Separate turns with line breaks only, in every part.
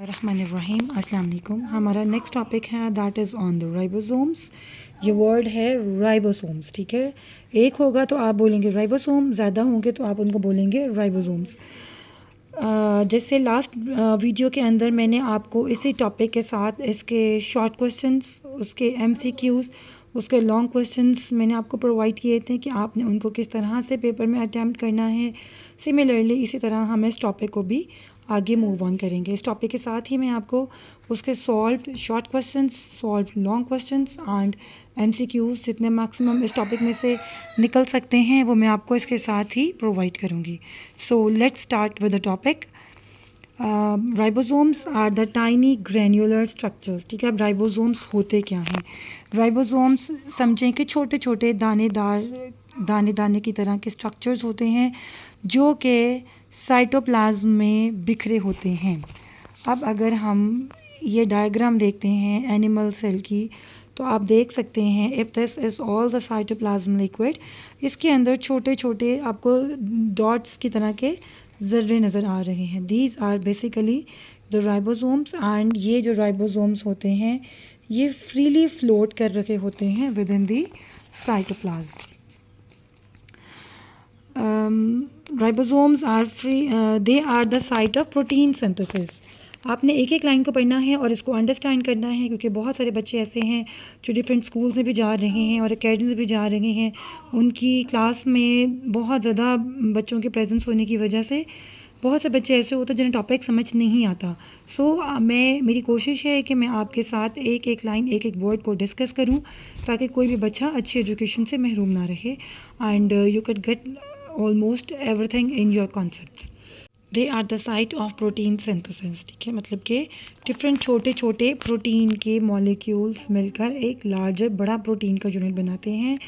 बिस्मिल्लाहिर्रहमानिर्रहीम। अस्सलाम वालेकुम। हमारा नेक्स्ट टॉपिक है that is on the ribosomes. ये वर्ड है राइबोसोम्स, ठीक है। एक होगा तो आप बोलेंगे राइबोसोम, ज़्यादा होंगे तो आप उनको बोलेंगे राइबोसोम्स। जैसे लास्ट वीडियो के अंदर मैंने आपको इसी टॉपिक के साथ इसके शॉर्ट क्वेश्चंस, उसके एमसीक्यूज़, उसके लॉन्ग क्वेश्चंस मैंने आपको प्रोवाइड किए थे कि आपने उनको किस तरह से पेपर में अटैम्प्ट करना है। सिमिलरली इसी तरह हम इस टॉपिक को भी आगे मूव ऑन करेंगे। इस टॉपिक के साथ ही मैं आपको उसके solved short questions, solved long questions and MCQs जितने मैक्सिमम इस टॉपिक में से निकल सकते हैं वो मैं आपको इसके साथ ही प्रोवाइड करूँगी। So let's start with the topic. Ribosomes are the tiny granular structures, ठीक है। अब राइबोसोम्स होते क्या हैं? राइबोसोम्स समझें कि छोटे छोटे दाने दाने की तरह के स्ट्रक्चर्स होते हैं जो कि साइटोप्लाज्म में बिखरे होते हैं। अब अगर हम ये डायग्राम देखते हैं एनिमल सेल की, तो आप देख सकते हैं if this is all the cytoplasm liquid, इसके अंदर छोटे छोटे आपको डॉट्स की तरह के ज़र्रे नज़र आ रहे हैं। These are basically the ribosomes and ये जो राइबोसोम्स होते हैं ये फ्रीली फ्लोट कर रखे होते हैं within the cytoplasm. Ribosomes are they are the site of protein synthesis. आपने एक एक लाइन को पढ़ना है और इसको अंडरस्टैंड करना है, क्योंकि बहुत सारे बच्चे ऐसे हैं जो डिफरेंट स्कूल्स में भी जा रहे हैं और अकेडमी में भी जा रहे हैं। उनकी क्लास में बहुत ज़्यादा बच्चों के प्रेजेंस होने की वजह से बहुत से बच्चे ऐसे होते हैं जिन्हें टॉपिक समझ नहीं आता। मेरी कोशिश है कि मैं आपके साथ एक एक लाइन, एक एक वर्ड को डिस्कस करूं ताकि कोई भी बच्चा अच्छी एजुकेशन से महरूम ना रहे and you can get almost everything in your concepts. They are the site of protein synthesis, ठीक है। मतलब कि डिफरेंट छोटे छोटे प्रोटीन के मॉलिक्यूल्स मिलकर एक लार्जर बड़ा प्रोटीन का यूनिट बनाते हैं।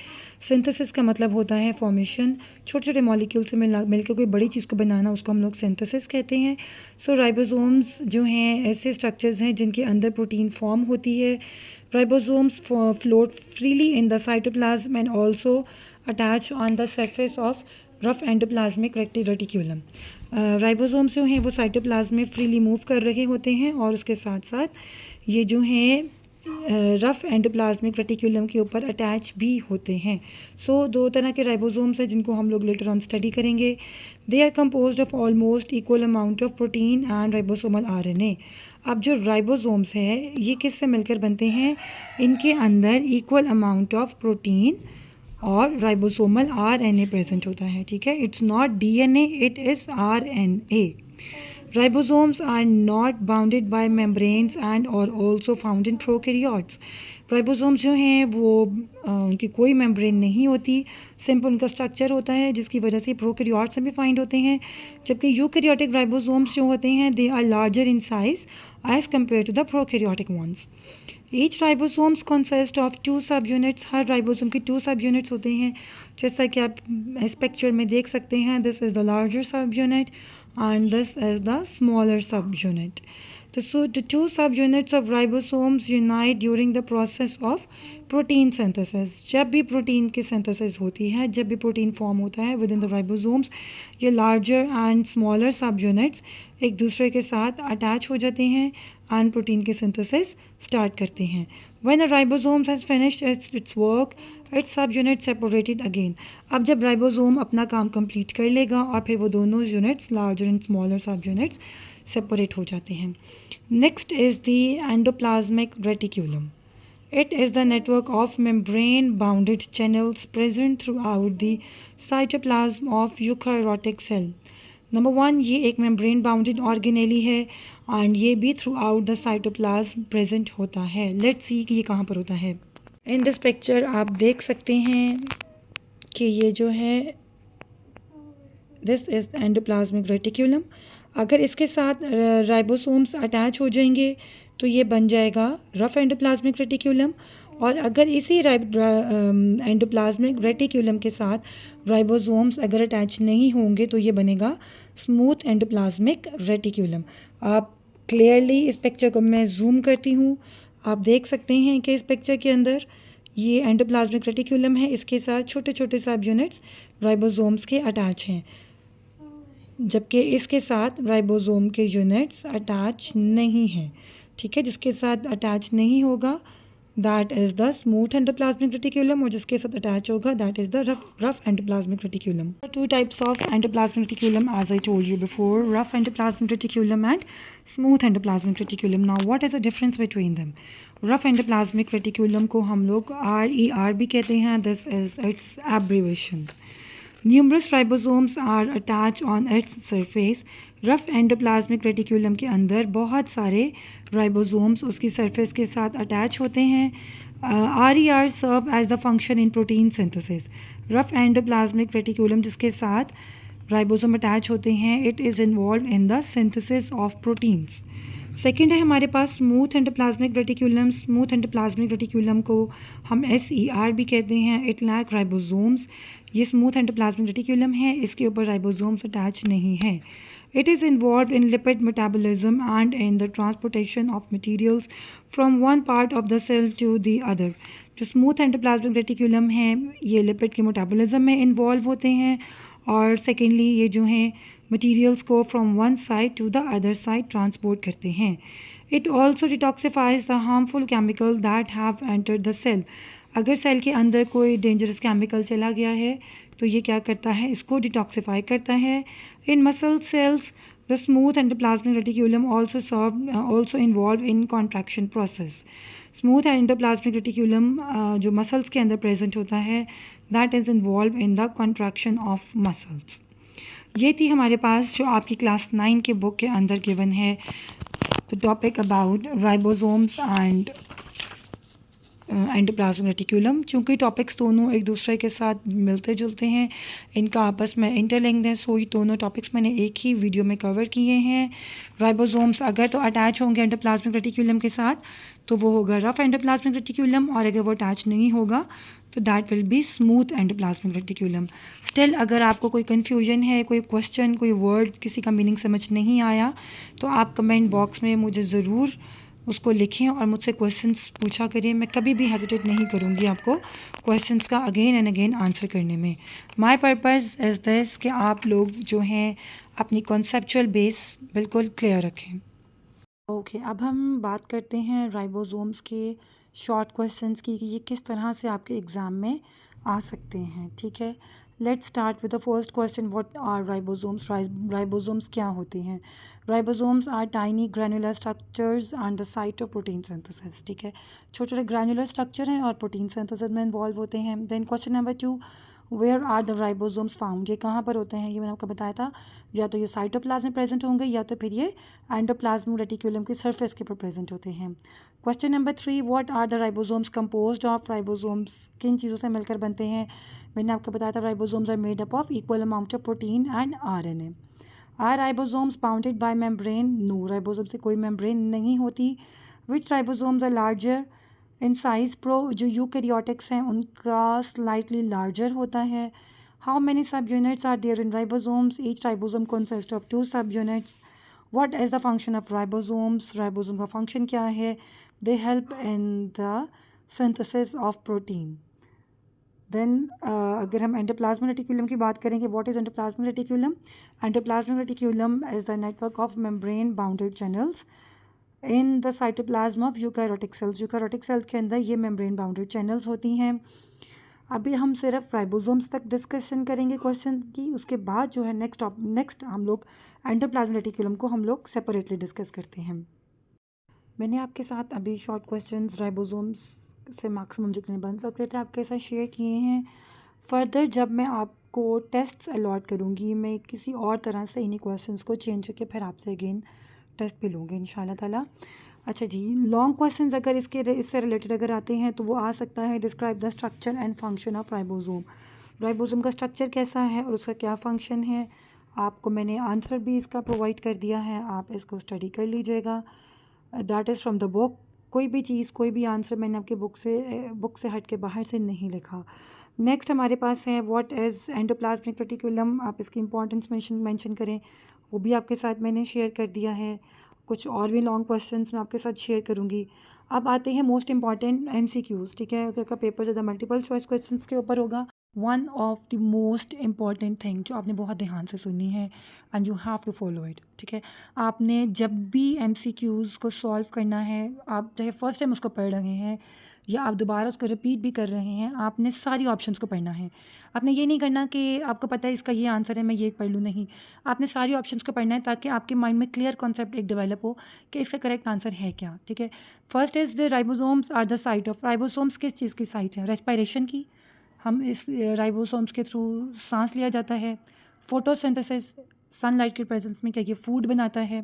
सिंथेसिस का मतलब होता है फॉर्मेशन, छोटे छोटे मॉलिक्यूल से मिलकर कोई बड़ी चीज़ को बनाना, उसको हम लोग सिंथेसिस कहते हैं। सो राइबोसोम्स जो हैं ऐसे स्ट्रक्चर्स हैं जिनके अंदर प्रोटीन फॉर्म होती है। Ribosomes float freely in the cytoplasm and also attach on the surface of rough endoplasmic reticulum. Ribosomes जो हैं वो साइटोप्लाज्म में फ्रीली मूव कर रहे होते हैं और उसके साथ साथ ये जो हैं रफ एंडोप्लाज्मिक रेटिक्यूलम के ऊपर अटैच भी होते हैं। सो दो तरह के राइबोसोम्स हैं जिनको हम लोग लेटर ऑन स्टडी करेंगे। They are composed of almost equal amount of protein and ribosomal RNA. अब जो राइबोसोम्स है ये किससे मिलकर बनते हैं? इनके अंदर इक्वल अमाउंट ऑफ प्रोटीन और राइबोसोमल आरएनए प्रेजेंट होता है, ठीक है। It's not DNA, it is RNA. Ribosomes are not bounded by membranes and और also found in prokaryotes. Ribosomes जो हैं वो उनकी कोई मेम्ब्रेन नहीं होती, सिंपल उनका स्ट्रक्चर होता है जिसकी वजह से प्रोकैरियोट्स में भी फाइंड होते हैं। जबकि यूकैरियोटिक राइबोसोम्स जो होते हैं they are larger in size as compare to the prokaryotic ones. Each ribosomes consist of 2 सब यूनिट्स। हर राइबोसोम के 2 सब यूनिट्स होते हैं, जैसा कि आप इस पिक्चर में देख सकते हैं। दिस इज़ द लार्जर सब unit and this is the smaller subunit. So the 2 subunits of ribosomes unite during the process of protein synthesis. जब भी प्रोटीन की सिंथेसिस होती है, जब भी प्रोटीन फॉर्म होता है विद इन द राइबोसोम्स, ये लार्जर एंड स्मॉलर सब यूनिट्स एक दूसरे के साथ अटैच हो जाते हैं एंड प्रोटीन की सिंथेसिस स्टार्ट करते हैं। When a ribosome has finished its work, its subunit separated again. अब जब राइबोसोम अपना काम कंप्लीट कर लेगा और फिर वो दोनों यूनिट्स लार्जर एंड स्मॉलर सब यूनिट्स सेपरेट हो जाते हैं। Next is the endoplasmic reticulum. It is the network of membrane-bounded channels present throughout the cytoplasm of eukaryotic cell. Number 1, ये एक मेम्ब्रेन बाउंडेड ऑर्गेनेली है एंड ये भी through out the cytoplasm present होता है। लेट्स सी कि ये कहाँ पर होता है। इन दिस पिक्चर आप देख सकते हैं कि ये जो है दिस इज़ एंडोप्लाज्मिक रेटिक्यूलम। अगर इसके साथ राइबोसोम्स अटैच हो जाएंगे तो ये बन जाएगा रफ एंडोप्लाज्मिक रेटिक्यूलम, और अगर इसी एंडोप्लाज्मिक रेटिक्यूलम के साथ राइबोसोम्स अगर अटैच नहीं होंगे तो ये बनेगा स्मूथ एंडोप्लाज्मिक रेटिक्यूलम। आप क्लियरली इस पिक्चर को मैं जूम करती हूँ, आप देख सकते हैं कि इस पिक्चर के अंदर ये एंडोप्लाज्मिक रेटिक्यूलम है, इसके साथ छोटे छोटे सब यूनिट्स राइबोसोम्स के अटैच हैं। जबकि इसके साथ राइबोसोम के यूनिट्स अटैच नहीं हैं, ठीक है। जिसके साथ अटैच नहीं होगा that is the smooth endoplasmic reticulum, और जिसके साथ अटैच होगा that is the rough endoplasmic reticulum. Two types of endoplasmic reticulum as I told you before, rough endoplasmic reticulum and smooth endoplasmic reticulum. Now what is the difference between them? Rough endoplasmic reticulum को हम लोग RER भी कहते हैं, this is its abbreviation. Numerous ribosomes are attached on its surface. Rough endoplasmic reticulum के अंदर बहुत सारे राइबोसोम्स उसकी सरफेस के साथ अटैच होते हैं। RER serve as the function in protein synthesis. Rough endoplasmic reticulum जिसके साथ राइबोसोम अटैच होते हैं, it is involve in the synthesis of proteins. Second है हमारे पास smooth endoplasmic reticulum. Smooth endoplasmic reticulum को हम SER भी कहते हैं। It lack ribosomes. ये स्मूथ एंडोप्लाज्मिक रेटिकुलम है, इसके ऊपर राइबोसोम्स अटैच नहीं है। It is involve in lipid metabolism and in the transportation of materials from one part of the cell to the other. जो स्मूथ एंडोप्लाज्मिक रेटिकुलम है ये lipid के मेटाबॉलिज्म में इन्वॉल्व होते हैं, और सेकेंडली ये जो हैं मटीरियल्स को from one side to the other side transport करते हैं। It also detoxifies the harmful chemical that have entered the cell. अगर सेल के अंदर कोई डेंजरस केमिकल चला गया है तो ये क्या करता है, इसको डिटॉक्सिफाई करता है। In muscle cells the smooth endoplasmic reticulum also involve in contraction process. Smooth endoplasmic reticulum जो मसल्स के अंदर प्रेजेंट होता है that is involve in the contraction of muscles. ये थी हमारे पास जो आपकी क्लास 9 के बुक के अंदर गिवन है, the topic about ribosomes and endoplasmic reticulum. चूँकि टॉपिक्स दोनों एक दूसरे के साथ मिलते जुलते हैं, इनका आपस में इंटरलिंक्ड है, सो ये दोनों टॉपिक्स मैंने एक ही वीडियो में कवर किए हैं। राइबोसोम्स अगर तो अटैच होंगे एंडोप्लाज्मिक रेटिकुलम के साथ तो वो होगा रफ एंडोप्लाज्मिक रेटिकुलम, और अगर वो अटैच नहीं होगा तो that will be smooth endoplasmic reticulum. Still अगर आपको कोई कन्फ्यूजन है, कोई क्वेश्चन, कोई वर्ड, किसी का मीनिंग समझ नहीं आया तो आप कमेंट बॉक्स में मुझे ज़रूर उसको लिखें और मुझसे क्वेश्चंस पूछा करें। मैं कभी भी हेजिटेट नहीं करूँगी आपको क्वेश्चंस का अगेन एंड अगेन आंसर करने में। माय पर्पस इज़ दिस कि आप लोग जो हैं अपनी कॉन्सेप्चुअल बेस बिल्कुल क्लियर रखें। ओके, अब हम बात करते हैं राइबोसोम्स के शॉर्ट क्वेश्चंस की कि ये किस तरह से आपके एग्ज़ाम में आ सकते हैं, ठीक है। Let's start with the first question, what are ribosomes? Ribosomes क्या होते हैं? Ribosomes are tiny granular structures and the site of protein synthesis, ठीक है। छोटे छोटे ग्रैनुलर स्ट्रक्चर हैं और प्रोटीन सिंथेसिस में इन्वॉल्व होते हैं। Then question number 2, where are the ribosomes found? ये कहाँ पर होते हैं? ये मैंने आपको बताया था, या तो ये साइटोप्लाज्म में प्रेजेंट होंगे या तो फिर ये एंडोप्लाज्मिक रेटिकुलम की सरफेस के ऊपर प्रेजेंट होते हैं। Question number 3, what are the ribosomes composed of? Ribosomes किन चीज़ों से मिलकर बनते हैं? मैंने आपको बताया था ribosomes are made up of equal amount of protein and RNA। Are ribosomes bounded by membrane? No, ribosome से कोई मेम्ब्रेन नहीं होती। Which ribosomes are larger in size? जो यूकैरियोटिक्स हैं उनका स्लाइटली लार्जर होता है। How many subunits are there in ribosomes? Each ribosome consist of 2 subunits. What is the function of ribosomes? Ribosome का function क्या है? They help in the synthesis of protein. Then अगर हम endoplasmic reticulum की बात करेंगे, what is endoplasmic reticulum? Endoplasmic reticulum is the network of membrane bounded channels in the cytoplasm of eukaryotic cells. Eukaryotic cells के अंदर ये membrane bounded channels होती हैं। अभी हम सिर्फ राइबोसोम्स तक डिस्कशन करेंगे क्वेश्चन की, उसके बाद जो है नेक्स्ट हम लोग एंडोप्लाज्मिक रेटिकुलम को हम लोग सेपरेटली डिस्कस करते हैं। मैंने आपके साथ अभी शॉर्ट क्वेश्चंस राइबोसोम्स से मैक्सिमम जितने बन सकते थे आपके साथ शेयर किए हैं। फर्दर जब मैं आपको टेस्ट्स अलॉट करूँगी, मैं किसी और तरह से इन्हीं क्वेश्चंस को चेंज करके फिर आपसे अगेन टेस्ट भी लूँगी इंशाल्लाह ताला। अच्छा जी, लॉन्ग क्वेश्चंस अगर इससे रिलेटेड अगर आते हैं तो वो आ सकता है, describe the structure and function of ribosome. Ribosome का स्ट्रक्चर कैसा है और उसका क्या फंक्शन है? आपको मैंने आंसर भी इसका प्रोवाइड कर दिया है, आप इसको स्टडी कर लीजिएगा। That is from the book. कोई भी चीज़, कोई भी आंसर मैंने आपके बुक से हट के बाहर से नहीं लिखा। नेक्स्ट हमारे पास है व्हाट इज़ एंडोप्लाज्मिक रेटिकुलम। आप इसकी इंपॉर्टेंस मेंशन करें, वो भी आपके साथ मैंने शेयर कर दिया है। कुछ और भी लॉन्ग क्वेश्चंस मैं आपके साथ शेयर करूँगी। अब आते हैं मोस्ट इंपॉर्टेंट MCQs, ठीक है, क्योंकि पेपर ज़्यादा मल्टीपल चॉइस क्वेश्चंस के ऊपर होगा। One of the most important thing जो आपने बहुत ध्यान से सुनी है and you have to follow it, ठीक है। आपने जब भी MCQs को सॉल्व करना है, आप चाहे फर्स्ट टाइम उसको पढ़ रहे हैं या आप दोबारा उसको रिपीट भी कर रहे हैं, आपने सारी ऑप्शंस को पढ़ना है। आपने ये नहीं करना कि आपको पता है इसका ये आंसर है, मैं ये पढ़ लूँ, नहीं। आपने सारी ऑप्शंस को पढ़ना है ताकि आपके माइंड में क्लियर कॉन्सेप्ट एक डेवलप हो कि इसका करेक्ट आंसर है क्या, ठीक है। First is the ribosomes are the site of, ribosomes किस चीज़ की साइट है? रेस्पिरेशन की। हम इस राइबोसोम्स के थ्रू सांस लिया जाता है। फोटोसिंथेसिस, सनलाइट के प्रेजेंस में क्या ये फूड बनाता है?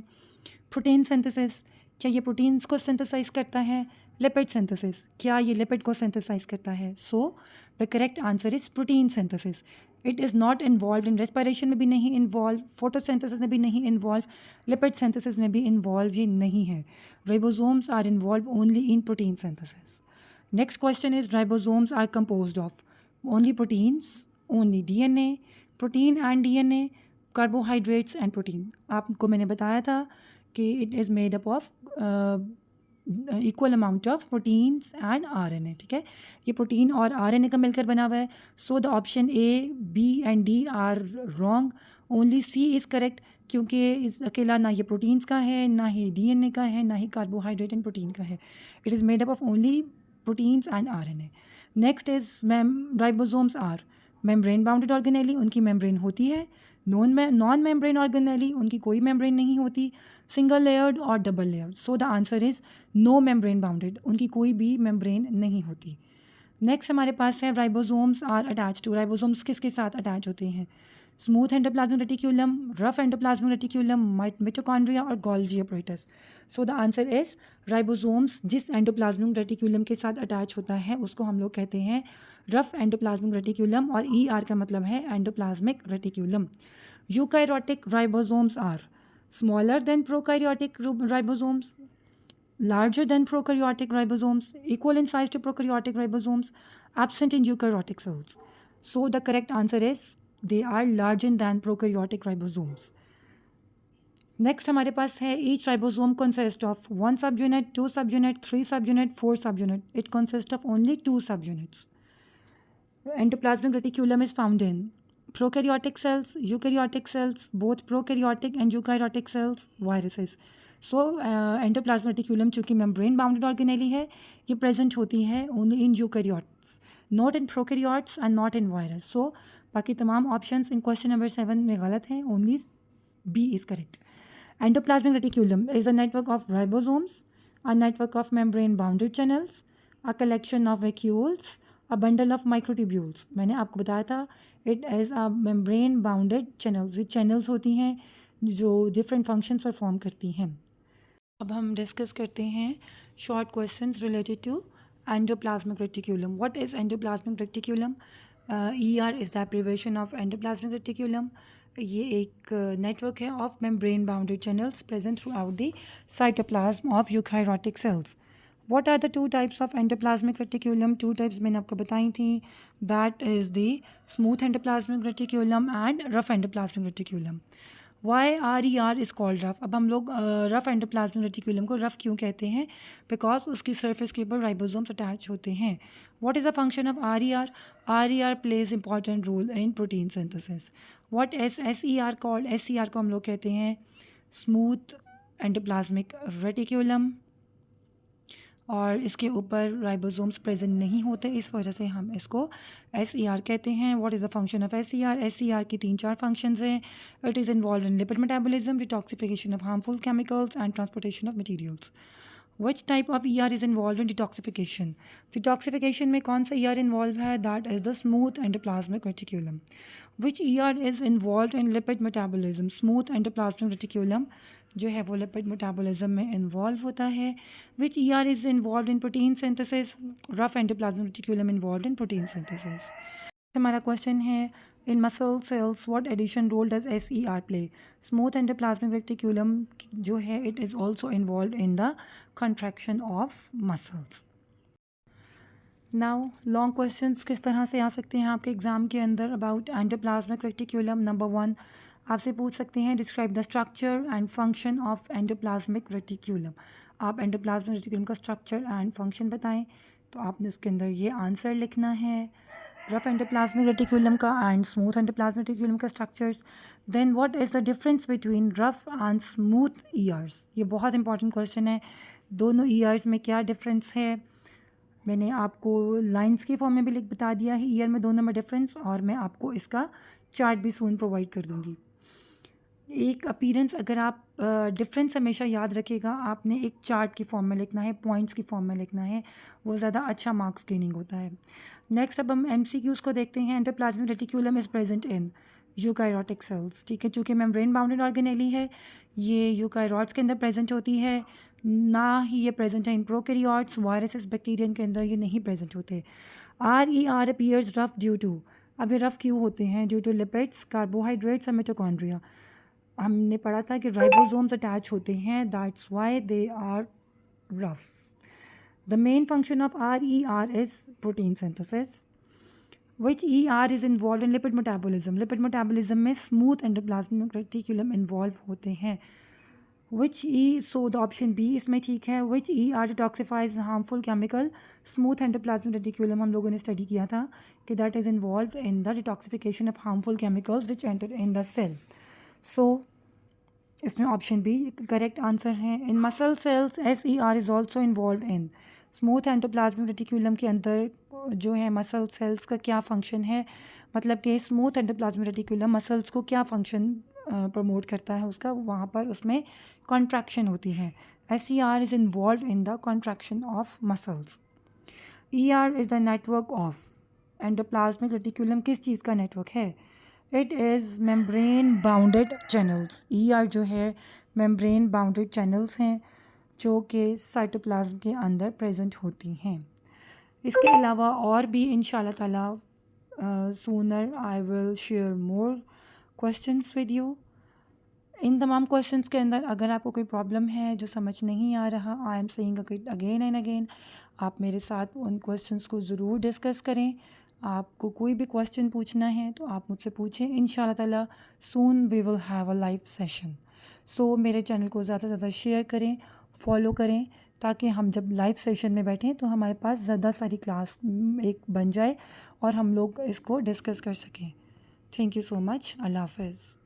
प्रोटीन सिंथेसिस, क्या ये प्रोटीन्स को सिंथेसाइज करता है? लिपिड सिंथेसिस, क्या ये लिपिड को सिंथेसाइज करता है? So the correct answer is protein synthesis. It is not involve in respiration में भी नहीं इन्वॉल्व, फोटोसिंथेसिस में भी नहीं इन्वॉल्व, लिपिड सिंथेसिस में भी इन्वॉल्व ये नहीं है। Ribosomes are involve only in protein synthesis. Next question is ribosomes are composed of only proteins, only DNA, protein and DNA, carbohydrates and protein। आपको मैंने बताया था कि it is made up of equal amount of proteins and RNA, ठीक है। ये protein और RNA का मिलकर बना हुआ है। So the option A, B and D are wrong, only C is correct, क्योंकि इस अकेला ना ये प्रोटीन्स का है, ना ही DNA का है, ना ही कार्बोहाइड्रेट एंड प्रोटीन का है। It is made up of only proteins and RNA। Next is ribosomes are membrane bounded organelle, उनकी मेम्ब्रेन होती है। नॉन मेम्ब्रेन ऑर्गेनेली, उनकी कोई मेम्ब्रेन नहीं होती। सिंगल लेयर्ड और double layered, so the answer is no membrane bounded, उनकी कोई भी मेम्ब्रेन नहीं होती। नेक्स्ट हमारे पास है ribosomes are attach to, ribosomes किसके साथ अटैच होते हैं? Smooth endoplasmic reticulum, rough endoplasmic reticulum, mitochondria और Golgi apparatus। So the answer is ribosomes जिस एंडोप्लाज्मिक रेटिक्यूलम के साथ अटैच होता है उसको हम लोग कहते हैं रफ एंडोप्लाज्मिक रेटिक्यूलम, और ER का मतलब है endoplasmic reticulum. Eukaryotic ribosomes are smaller than prokaryotic ribosomes, larger than prokaryotic ribosomes, equal in size to prokaryotic ribosomes, absent in eukaryotic cells. So the correct answer is they are larger than prokaryotic ribosomes. Next हमारे पास है each ribosome consists of 1 subunit, 2 subunit, 3 subunit, 4 subunit. It consists of only 2 subunits. Endoplasmic reticulum is found in prokaryotic cells, eukaryotic cells, both prokaryotic and eukaryotic cells, viruses. So endoplasmic reticulum चूँकि membrane bounded organelle है, ये present होती है only in eukaryotes, not in prokaryotes and not in virus. So बाकी तमाम options इन question number 7 में गलत हैं, only B is correct. Endoplasmic reticulum is a network of ribosomes, a network of membrane bounded channels, a collection of vacuoles, a bundle of microtubules. मैंने आपको बताया था it as a membrane bounded channels, ये channels होती हैं जो different functions perform करती हैं। अब हम डिस्कस करते हैं short questions related to endoplasmic reticulum. What is endoplasmic reticulum? ER is the abbreviation of endoplasmic reticulum. ये एक नेटवर्क है of membrane bounded channels present throughout the cytoplasm of eukaryotic cells. What are the two types of endoplasmic reticulum? Two types मैंने आपको बताई थी, that is the smooth endoplasmic reticulum and rough endoplasmic reticulum. Why RER is called rough? अब हम लोग rough endoplasmic reticulum को rough क्यों कहते हैं? बिकॉज उसकी सरफेस के ऊपर राइबोसोम्स अटैच होते हैं। What is the function of RER? RER plays important role in protein synthesis. What is SER called? SER को हम लोग कहते हैं स्मूथ एंडोप्लाज्मिक रेटिक्यूलम, और इसके ऊपर राइबोसोम्स प्रेजेंट नहीं होते, इस वजह से हम इसको SER कहते हैं। What is the function of SER? SER की 3-4 फंक्शंस हैं। It is involve in lipid metabolism, detoxification of harmful chemicals and transportation of materials. Which type of ER is involve in detoxification? Detoxification में कौन सा ER involve है? That is the smooth endoplasmic reticulum. Which ER is involve in lipid metabolism? Smooth endoplasmic reticulum जो है वो lipid metabolism में involve होता है। Which ER is involve in protein synthesis? Rough endoplasmic reticulum involve in protein synthesis. हमारा question है in muscle cells what addition role does SER play? Smooth endoplasmic reticulum जो है it is also involve in the contraction of muscles. Now long questions किस तरह से आ सकते हैं आपके एग्जाम के अंदर अबाउट एंडोप्लाज्मिक रेटिक्यूलम? नंबर 1 आपसे पूछ सकते हैं describe the structure and function of endoplasmic reticulum. आप एंडोप्लाज्मिक रेटिक्यूलम का स्ट्रक्चर एंड फंक्शन बताएं, तो आपने उसके अंदर ये आंसर लिखना है। रफ एंडोप्लाज्मिक रेटिकुलम का एंड स्मूथ एंडोप्लाज्मिक रेटिकुलम का structures. Then what is the difference between rough and smooth ERs, ये बहुत इंपॉर्टेंट क्वेश्चन है। दोनों ईयर्स में क्या डिफरेंस है, मैंने आपको लाइंस के फॉर्म में भी लिख बता दिया है ईयर में दोनों में डिफरेंस, और मैं आपको इसका चार्ट भी सून प्रोवाइड कर दूँगी। एक अपीयरेंस, अगर आप डिफरेंस हमेशा याद रखिएगा, आपने एक चार्ट की फॉर्म में लिखना है, पॉइंट्स की फॉर्म में लिखना है, वो ज़्यादा अच्छा मार्क्स गेनिंग होता है। नेक्स्ट अब हम एमसीक्यूज़ को देखते हैं। Endoplasmic reticulum is present in eukaryotic cells, ठीक है, चूँकि मेम्ब्रेन बाउंडेड ऑर्गेनेली है, ये यूकैरियोट्स के अंदर प्रेजेंट होती है, ना ही ये प्रेजेंट है इन प्रोकैरियोट्स, वायरसेस, बैक्टीरियन के अंदर ये नहीं प्रेजेंट होते। RER appears rough due to, अब ये रफ क्यों होते हैं? ड्यू टू लिपिड्स, कार्बोहाइड्रेट्स और मिटोकॉन्ड्रिया। हमने पढ़ा था कि राइबोसोम्स अटैच होते हैं, that's why they are rough. The main function of RER is protein synthesis. Which ER is involve in lipid metabolism, lipid metabolism में स्मूथ एंडोप्लाज्मिक रेटिकुलम इन्वॉल्व होते हैं। Which so the option B इसमें ठीक है। Which ER detoxifies harmful chemical, smooth endoplasmic reticulum हम लोगों ने study किया था कि that is involve in the detoxification of harmful chemicals which enter in the cell. So इसमें ऑप्शन बी करेक्ट आंसर है। In muscle cells SER is also involve in, smooth endoplasmic reticulum के अंदर जो है muscle cells का क्या function है, मतलब कि स्मूथ एंडोप्लाज्मिक रेटिकुलम मसल्स को क्या फंक्शन प्रमोट करता है उसका, वहाँ पर उसमें कॉन्ट्रैक्शन होती है। SER is involve in the contraction of muscles. ER is the network of endoplasmic reticulum, किस चीज़ का नेटवर्क है? It is membrane bounded channels. ER जो है मेम्ब्रेन बाउंडेड चैनल्स हैं जो कि साइटोप्लाज्म के अंदर प्रेजेंट होती हैं। इसके अलावा और भी इंशाल्लाह ताला sooner I will share more questions with you. इन तमाम क्वेश्चंस के अंदर अगर आपको कोई प्रॉब्लम है जो समझ नहीं आ रहा, I am saying again and again, आप मेरे साथ उन क्वेश्चंस को ज़रूर डिस्कस करें। आपको कोई भी क्वेश्चन पूछना है तो आप मुझसे पूछें। इंशाल्लाह ताला soon we will have a live session. So मेरे चैनल को ज़्यादा से ज़्यादा शेयर करें, फॉलो करें, ताकि हम जब लाइव सेशन में बैठें तो हमारे पास ज़्यादा सारी क्लास एक बन जाए और हम लोग इसको डिस्कस कर सकें। Thank you so much. अल्लाह हाफ़िज़।